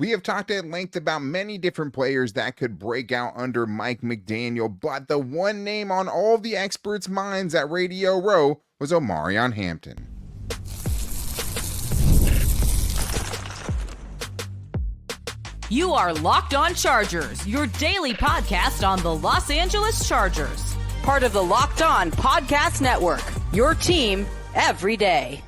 We have talked at length about many different players that could break out under Mike McDaniel, but the one name on all the experts' minds at Radio Row was Omarion Hampton. You are Locked On Chargers, your daily podcast on the Los Angeles Chargers. Part of the Locked On Podcast Network, your team every day.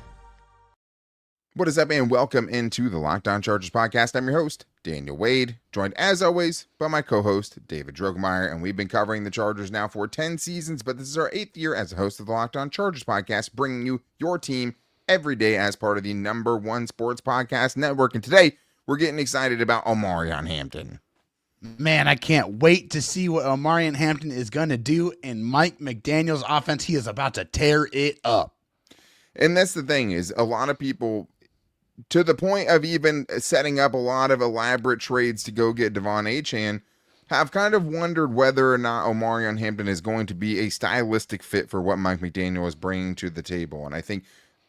What is up, and welcome into the Locked On Chargers podcast. I'm your host, Daniel Wade, joined as always by my co-host, David Drogmeyer, and we've been covering the Chargers now for 10 seasons, but this is our 8th year as a host of the Locked On Chargers podcast, bringing you your team every day as part of the #1 sports podcast network. And today, we're getting excited about Omarion Hampton. Man, I can't wait to see what Omarion Hampton is going to do in Mike McDaniel's offense. He is about to tear it up. And that's the thing, is a lot of people, to the point of even setting up a lot of elaborate trades to go get Devon Achane, have kind of wondered whether or not Omarion Hampton is going to be a stylistic fit for what Mike McDaniel is bringing to the table. And I think,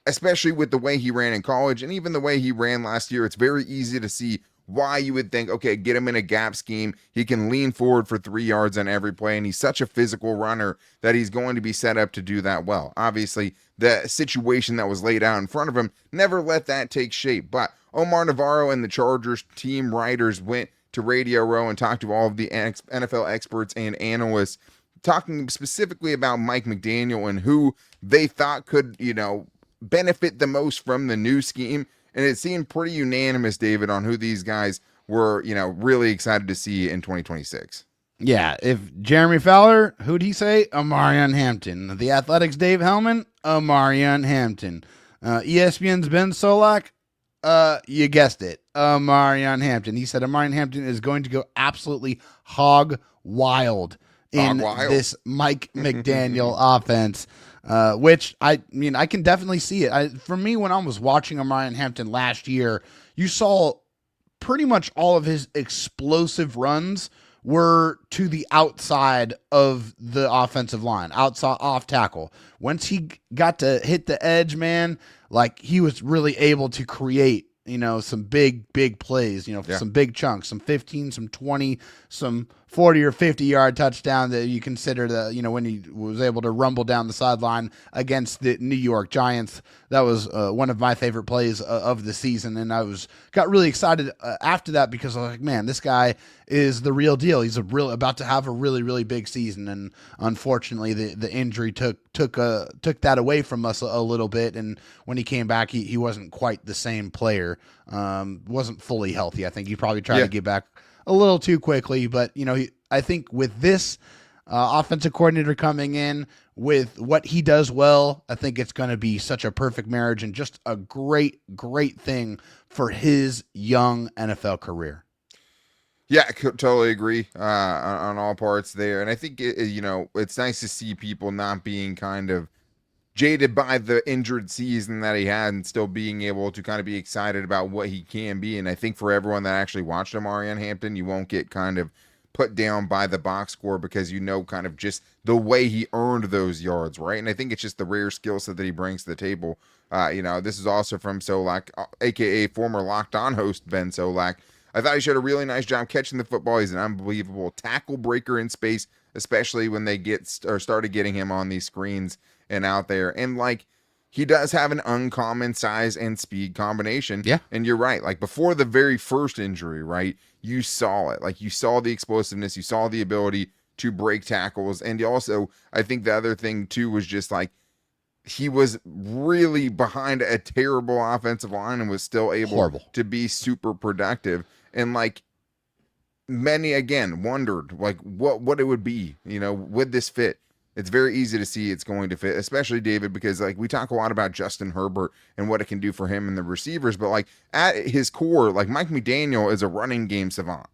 especially with the way he ran in college and even the way he ran last year, it's very easy to see why you would think, okay, get him in a gap scheme. He can lean forward for 3 yards on every play, and he's such a physical runner that he's going to be set up to do that well. Obviously, the situation that was laid out in front of him never let that take shape. But Omar Navarro and the Chargers team writers went to Radio Row and talked to all of the NFL experts and analysts, talking specifically about Mike McDaniel and who they thought could, benefit the most from the new scheme. And it seemed pretty unanimous, David, on who these guys were, really excited to see in 2026. Yeah, if Jeremy Fowler, who'd he say? Omarion Hampton. The Athletics' Dave Hellman, Omarion Hampton. ESPN's Ben Solak, you guessed it, Omarion Hampton. He said Omarion Hampton is going to go absolutely hog wild in this Mike McDaniel offense. Which I can definitely see it. For me, when I was watching Omarion Hampton last year, you saw pretty much all of his explosive runs were to the outside of the offensive line, outside off tackle. Once he got to hit the edge, man, like he was really able to create, some big plays, some big chunks, some 15, some 20, some 40 or 50 yard touchdown that you consider when he was able to rumble down the sideline against the New York Giants. That was one of my favorite plays of the season. And I got really excited after that because I was like, man, this guy is the real deal. He's about to have a really, really big season. And unfortunately the injury took that away from us a little bit. And when he came back, he wasn't quite the same player. Wasn't fully healthy. I think he probably tried to get back a little too quickly, but I think with this offensive coordinator coming in with what he does well, I think it's going to be such a perfect marriage and just a great thing for his young NFL career. Yeah, I totally agree on all parts there. And I think, it's nice to see people not being kind of jaded by the injured season that he had and still being able to kind of be excited about what he can be. And I think for everyone that actually watched Omarion Hampton, you won't get kind of put down by the box score because kind of just the way he earned those yards, right? And I think it's just the rare skill set that he brings to the table. This is also from Solak, a.k.a. former Locked On host Ben Solak. I thought he showed a really nice job catching the football. He's an unbelievable tackle breaker in space, especially when they started getting him on these screens and out there. And he does have an uncommon size and speed combination. Yeah. And you're right. Before the very first injury, right, you saw it. You saw the explosiveness, you saw the ability to break tackles. And also, I think the other thing too was just he was really behind a terrible offensive line and was still able to be super productive. And many again wondered what it would be, would this fit? It's very easy to see it's going to fit, especially David, because we talk a lot about Justin Herbert and what it can do for him and the receivers, but at his core, Mike McDaniel is a running game savant.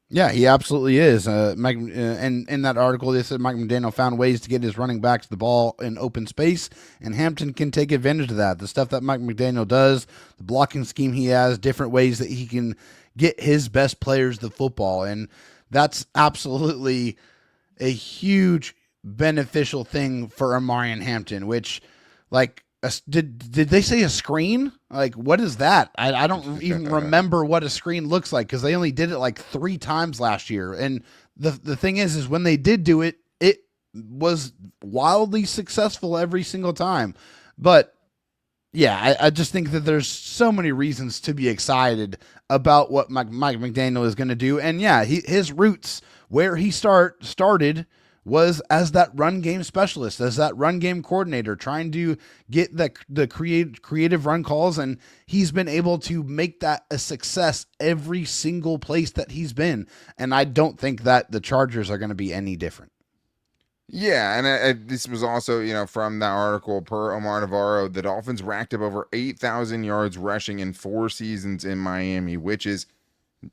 Yeah, he absolutely is. Mike, and in that article, they said Mike McDaniel found ways to get his running backs the ball in open space, and Hampton can take advantage of that. The stuff that Mike McDaniel does, the blocking scheme he has, different ways that he can get his best players the football, and that's absolutely a huge beneficial thing for Omarion Hampton, which Did they say a screen? Like, what is that? I don't even remember what a screen looks like because they only did it like 3 times last year. And the thing is when they did do it, it was wildly successful every single time. But yeah, I just think that there's so many reasons to be excited about what Mike McDaniel is going to do. And yeah, his roots where he started was as that run game specialist, as that run game coordinator, trying to get the creative run calls, and he's been able to make that a success every single place that he's been. And I don't think that the Chargers are going to be any different. Yeah, and this was also, from that article per Omar Navarro, the Dolphins racked up over 8,000 yards rushing in 4 seasons in Miami, which is,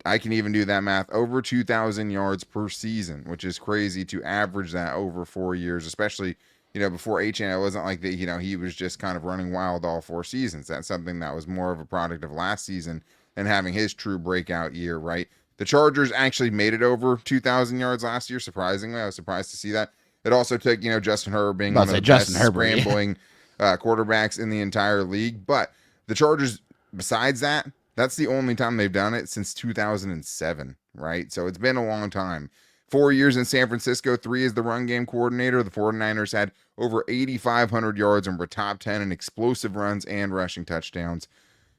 I can even do that math, over 2,000 yards per season, which is crazy to average that over 4 years, especially, before Achane. It wasn't like that, he was just kind of running wild all 4 seasons. That's something that was more of a product of last season and having his true breakout year, right? The Chargers actually made it over 2,000 yards last year, surprisingly. I was surprised to see that. It also took, Justin Herbert being one of the best scrambling quarterbacks in the entire league. But the Chargers, besides that, that's the only time they've done it since 2007, right? So it's been a long time. 4 years in San Francisco, 3 as the run game coordinator. The 49ers had over 8,500 yards and were top 10 in explosive runs and rushing touchdowns.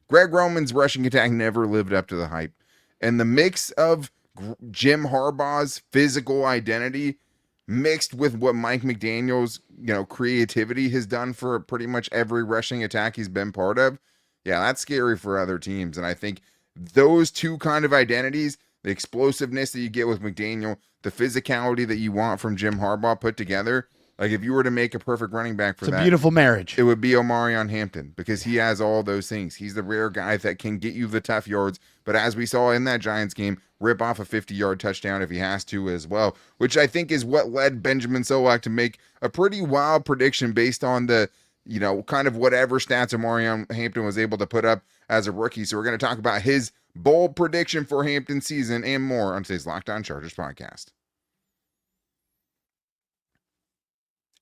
Greg Roman's rushing attack never lived up to the hype. And the mix of Jim Harbaugh's physical identity mixed with what Mike McDaniel's, creativity has done for pretty much every rushing attack he's been part of. Yeah, that's scary for other teams. And I think those two kind of identities, the explosiveness that you get with McDaniel, the physicality that you want from Jim Harbaugh put together, like if you were to make a perfect running back for it's a beautiful marriage. It would be Omarion Hampton because he has all those things. He's the rare guy that can get you the tough yards, but as we saw in that Giants game, rip off a 50-yard touchdown if he has to as well, which I think is what led Benjamin Solak to make a pretty wild prediction based on the, kind of whatever stats Omarion Hampton was able to put up as a rookie. So we're going to talk about his bold prediction for Hampton's season and more on today's Locked On Chargers podcast.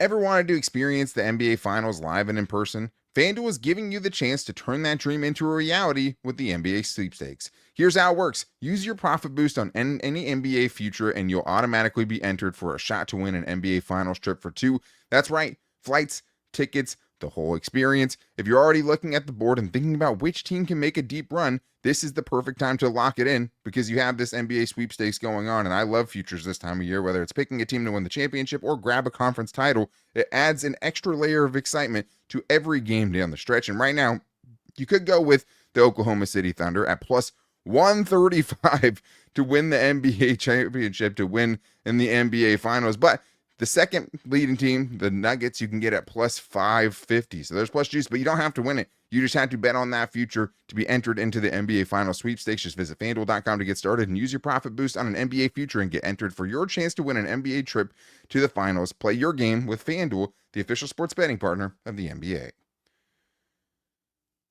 Ever wanted to experience the NBA Finals live and in person? FanDuel is giving you the chance to turn that dream into a reality with the NBA sweepstakes. Here's how it works. Use your profit boost on any NBA future and you'll automatically be entered for a shot to win an NBA Finals trip for 2. That's right, flights, tickets, the whole experience. If you're already looking at the board and thinking about which team can make a deep run, this is the perfect time to lock it in because you have this NBA sweepstakes going on. And I love futures this time of year, whether it's picking a team to win the championship or grab a conference title. It adds an extra layer of excitement to every game down the stretch. And right now, you could go with the Oklahoma City Thunder at plus 135 to win the NBA championship, to win in the NBA Finals. But the second leading team, the Nuggets, you can get at plus 550. So there's plus juice, but you don't have to win it. You just have to bet on that future to be entered into the NBA Final sweepstakes. Just visit FanDuel.com to get started and use your profit boost on an NBA future and get entered for your chance to win an NBA trip to the finals. Play your game with FanDuel, the official sports betting partner of the NBA.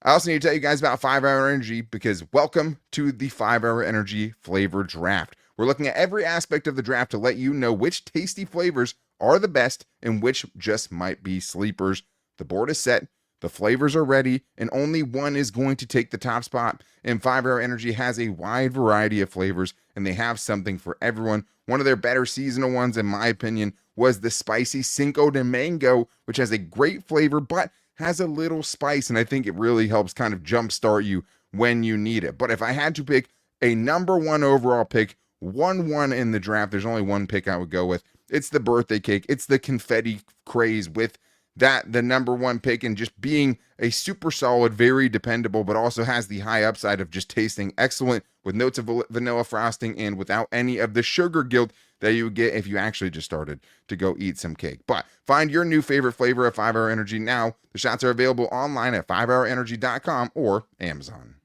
I also need to tell you guys about 5 Hour Energy because welcome to the 5 Hour Energy Flavor Draft. We're looking at every aspect of the draft to let you know which tasty flavors are the best and which just might be sleepers. The board is set, the flavors are ready, and only one is going to take the top spot. And 5 Hour Energy has a wide variety of flavors, and they have something for everyone. One of their better seasonal ones, in my opinion, was the spicy Cinco de Mango, which has a great flavor, but has a little spice, and I think it really helps kind of jumpstart you when you need it. But if I had to pick a number 1 overall pick, 1-1 in the draft, there's only one pick I would go with. It's the birthday cake. It's the confetti craze with that, the number 1 pick, and just being a super solid, very dependable, but also has the high upside of just tasting excellent with notes of vanilla frosting and without any of the sugar guilt that you would get if you actually just started to go eat some cake. But find your new favorite flavor at 5 Hour Energy now. The shots are available online at 5hourenergy.com or Amazon.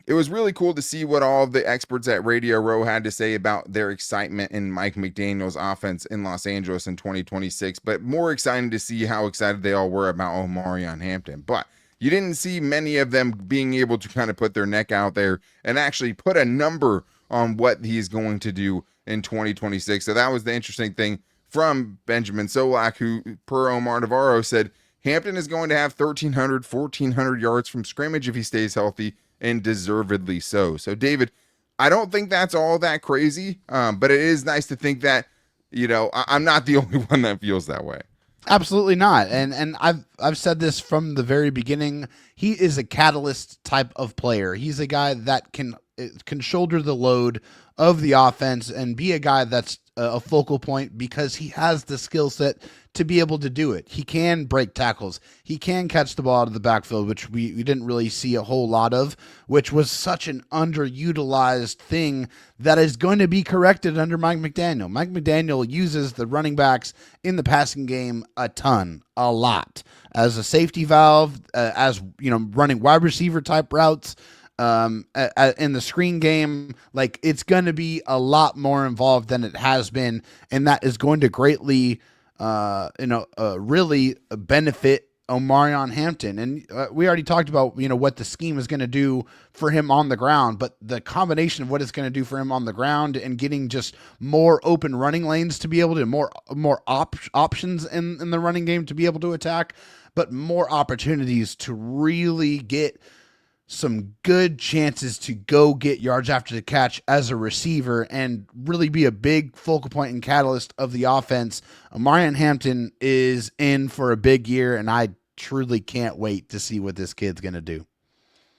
It was really cool to see what all of the experts at Radio Row had to say about their excitement in Mike McDaniel's offense in Los Angeles in 2026, but more exciting to see how excited they all were about Omarion Hampton. But you didn't see many of them being able to kind of put their neck out there and actually put a number on what he's going to do in 2026. So that was the interesting thing from Benjamin Solak, who, per Omar Navarro, said Hampton is going to have 1,300, 1,400 yards from scrimmage if he stays healthy, and deservedly so. So, David, I don't think that's all that crazy, but it is nice to think that, I'm not the only one that feels that way. Absolutely not. And I've said this from the very beginning. He is a catalyst type of player. He's a guy that can shoulder the load of the offense and be a guy that's a focal point because he has the skill set to be able to do it. He can break tackles. He can catch the ball out of the backfield, which we didn't really see a whole lot of, which was such an underutilized thing that is going to be corrected under Mike McDaniel. Mike McDaniel uses the running backs in the passing game a lot as a safety valve, as running wide receiver type routes. In the screen game, like it's going to be a lot more involved than it has been, and that is going to greatly, really benefit Omarion Hampton. And we already talked about what the scheme is going to do for him on the ground, but the combination of what it's going to do for him on the ground and getting just more open running lanes to be able to more options in the running game to be able to attack, but more opportunities to really get some good chances to go get yards after the catch as a receiver and really be a big focal point and catalyst of the offense. Omarion Hampton is in for a big year, and I truly can't wait to see what this kid's going to do.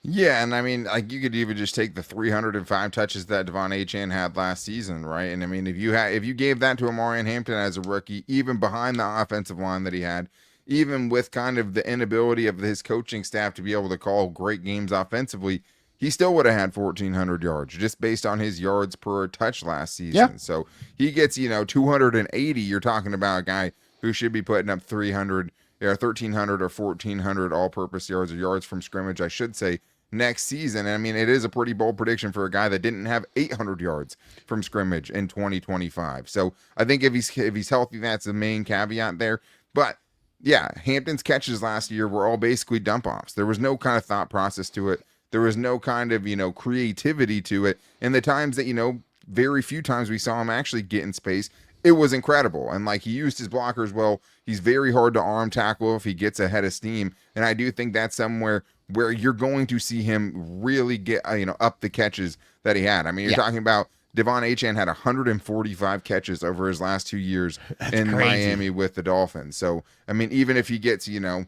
Yeah, and I mean, like you could even just take the 305 touches that Devon Achane had last season, right? And I mean, if you gave that to Omarion Hampton as a rookie, even behind the offensive line that he had, even with kind of the inability of his coaching staff to be able to call great games offensively, he still would have had 1,400 yards just based on his yards per touch last season. Yeah. So he gets, 280. You're talking about a guy who should be putting up 300 or 1,300 or 1,400 all-purpose yards or yards from scrimmage, I should say, next season. And I mean, it is a pretty bold prediction for a guy that didn't have 800 yards from scrimmage in 2025. So I think if he's healthy, that's the main caveat there. But yeah, Hampton's catches last year were all basically dump offs. There was no kind of thought process to it. There was no kind of, creativity to it. And the times that, very few times we saw him actually get in space, it was incredible. And like he used his blockers well. He's very hard to arm tackle if he gets ahead of steam. And I do think that's somewhere where you're going to see him really get, up the catches that he had. I mean, you're talking about Devon Achane had 145 catches over his last 2 years in crazy. Miami with the Dolphins. So, I mean, even if he gets, 80%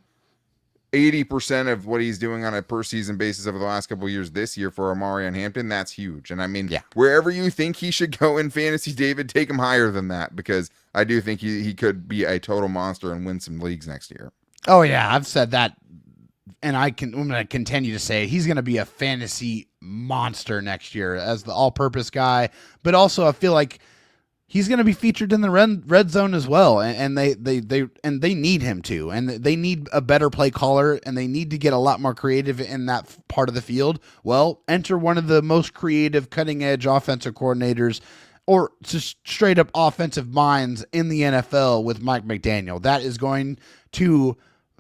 of what he's doing on a per season basis over the last couple of years this year for Omarion Hampton, that's huge. And I mean, wherever you think he should go in fantasy, David, take him higher than that, because I do think he could be a total monster and win some leagues next year. Oh yeah, I've said that, and I'm going to continue to say he's going to be a fantasy monster next year as the all-purpose guy. But also, I feel like he's going to be featured in the red zone as well, and they need him to, and they need a better play caller, and they need to get a lot more creative in that part of the field. Well, enter one of the most creative, cutting-edge offensive coordinators, or just straight-up offensive minds in the NFL with Mike McDaniel. That is going to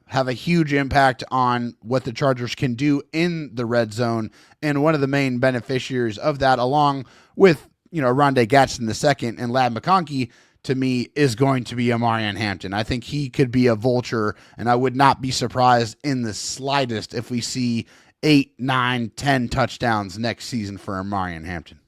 have a huge impact on what the Chargers can do in the red zone. And one of the main beneficiaries of that, along with, Rondé Gadsden II and Ladd McConkey, to me, is going to be Omarion Hampton. I think he could be a vulture, and I would not be surprised in the slightest if we see 8, 9, 10 touchdowns next season for Omarion Hampton.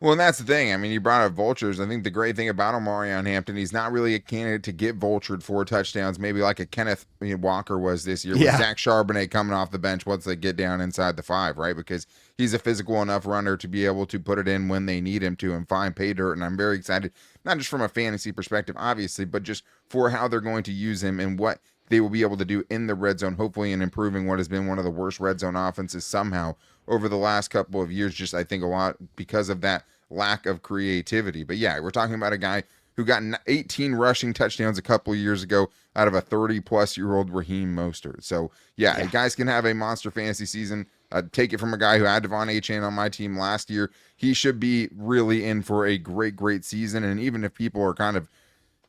Well, and that's the thing. I mean, you brought up vultures. I think the great thing about Omarion Hampton, he's not really a candidate to get vultured for touchdowns, maybe like a Kenneth Walker was this year, with Zach Charbonnet coming off the bench once they get down inside the 5, right? Because he's a physical enough runner to be able to put it in when they need him to and find pay dirt. And I'm very excited, not just from a fantasy perspective, obviously, but just for how they're going to use him and what they will be able to do in the red zone, hopefully in improving what has been one of the worst red zone offenses somehow over the last couple of years, just I think a lot because of that lack of creativity. But yeah, we're talking about a guy who got 18 rushing touchdowns a couple of years ago out of a 30-plus-year-old Raheem Mostert. So yeah, guys can have a monster fantasy season. Take it from a guy who had Devon Achane on my team last year. He should be really in for a great season. And even if people are kind of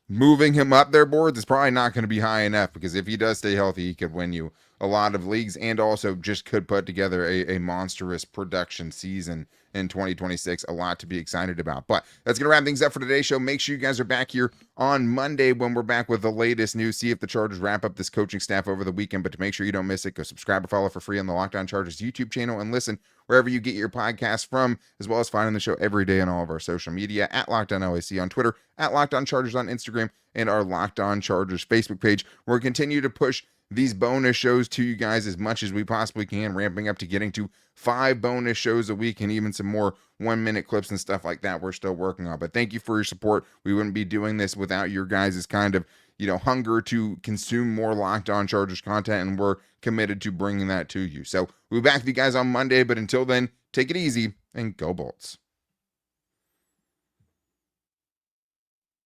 moving him up their boards, it's probably not going to be high enough, because if he does stay healthy, he could win you a lot of leagues, and also just could put together a monstrous production season in 2026. A lot to be excited about. But that's going to wrap things up for today's show. Make sure you guys are back here on Monday when we're back with the latest news. See if the Chargers wrap up this coaching staff over the weekend. But to make sure you don't miss it, go subscribe or follow for free on the Locked On Chargers YouTube channel and listen wherever you get your podcast from, as well as finding the show every day on all of our social media at Locked On LAC on Twitter, at Locked On Chargers on Instagram, and our Locked On Chargers Facebook page. We're continue to push these bonus shows to you guys as much as we possibly can, ramping up to getting to 5 bonus shows a week and even some more 1-minute clips and stuff like that we're still working on. But thank you for your support. We wouldn't be doing this without your guys' kind of, hunger to consume more Locked On Chargers content, and we're committed to bringing that to you. So we'll be back with you guys on Monday, but until then, take it easy and go Bolts.